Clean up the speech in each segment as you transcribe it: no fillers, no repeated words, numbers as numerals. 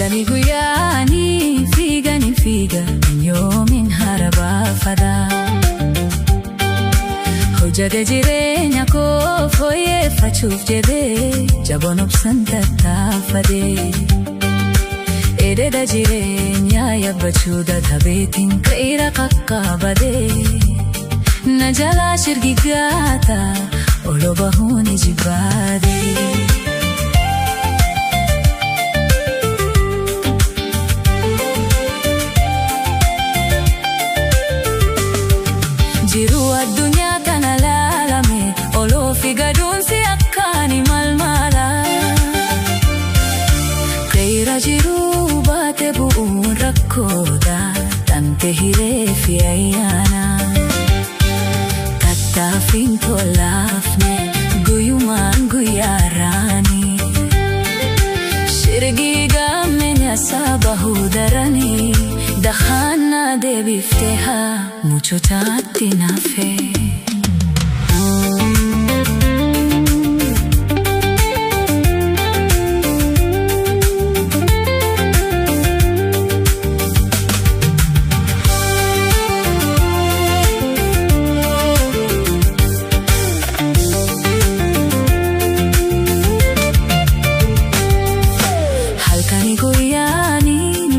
Halkanii guyyaa ni fiiga yoomiin harabaa fadaa. Hojjate jireenya koo fooyyeffachuuf jedhee jaboon obsan tattaafadee. Ededa jireenyaa yaabbachuu dadhabeetiin ka'eera qaqqabadee. Na jalaa shirgigaata olo bahuun ijibbaadee. Jiruu addunyaa kana laalame oloo fi gaduunsi akkaani malmala. Qeera jiruu baate bu'uun rakkooda dhamte hiree fi ayyaana. Tattaaffiin tolaafne guyyumaan guyyaarraani. Shirgii gammenya sabahuu daranii. Dakhana deebifte haa muchotaatti nafe. Halkanii guyyaa ni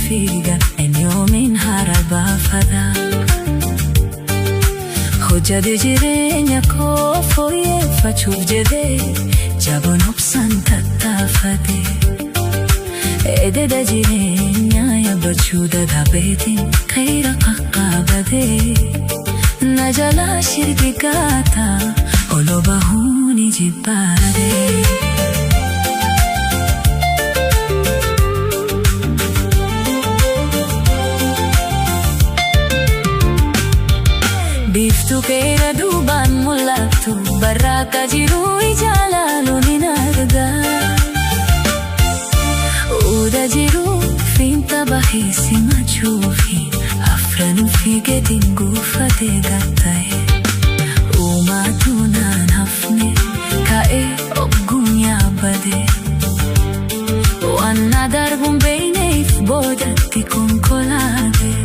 fiiga yoomiin harabaa fadaa. Hojjate jireenya koo fooyyeffachuuf jedhee jaboon obsan tattaafadee. Ededa jireenyaa yaabbachuu dadhabeetiin ka'eera qaqqabadee. Na jalaa shirgigaata olo bahuun ijibbaadee. Biftuu keera duubaan mul'attu barraaqaa jiruu ijaalaaluun hin argaa. Uda jiruu fiinta bahee simachuufi afran fiigeetiin guufatee gatta'e. Uumaatu naan hafne ka'ee ogguun yaabbadee. Waan na darbuun beeyneef boodatti konkolaatee.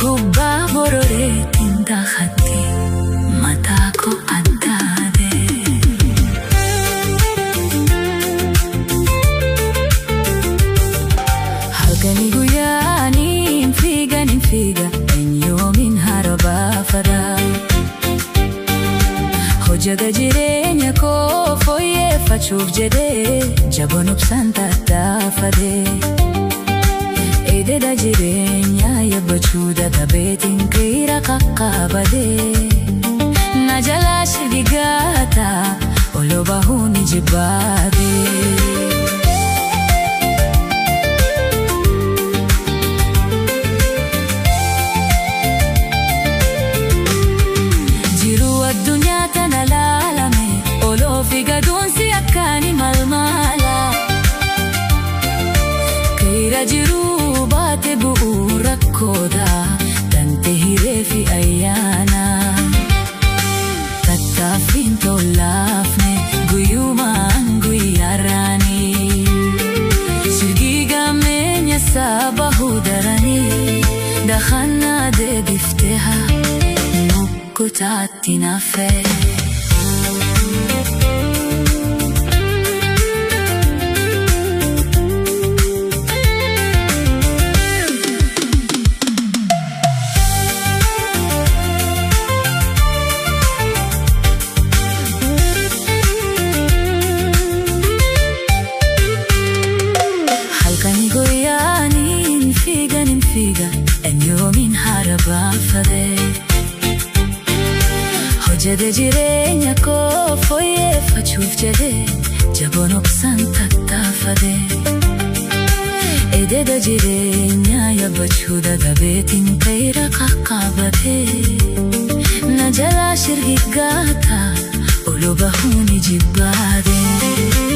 Gubbaa bororeetiin daakhattee mataa koo addaadee. Halkanii guyyaa ni fiiga yoomiin harabaa fadaa. Hojjate jireenya koo fooyyeffachuuf jedhee jaboon obsan tattaafadee. Ededa jireenyaa yaabbachuu dadhabeetiin ka'eera qaqqabadee. Na jalaa shirgigaata olo bahuun ijibbaadee. Jiruu addunyaa tana laalame oloo fi gaduunsi akkaani malmala. Qeera jiruu baate bu'uun rakkooda dhamte hiree fi ayyaana. Tattaaffiin tolaafne guyyumaan guyyaarraani. Shirgii gammenya sabahuu daranii. Dakhana deebifte haa muchotaatti nafe. Halkanii guyyaa ni fiiga yoomiin harabaa fadee. Hojjate jireenya koo fooyyeffachuuf jedhee jaboon obsan tattaafadee. Ededa jireenyaa yaabbachuu dadhabeetiin ka'eera qaqqabadee. Na jalaa shirgigaata olo bahuun ijibbaadee.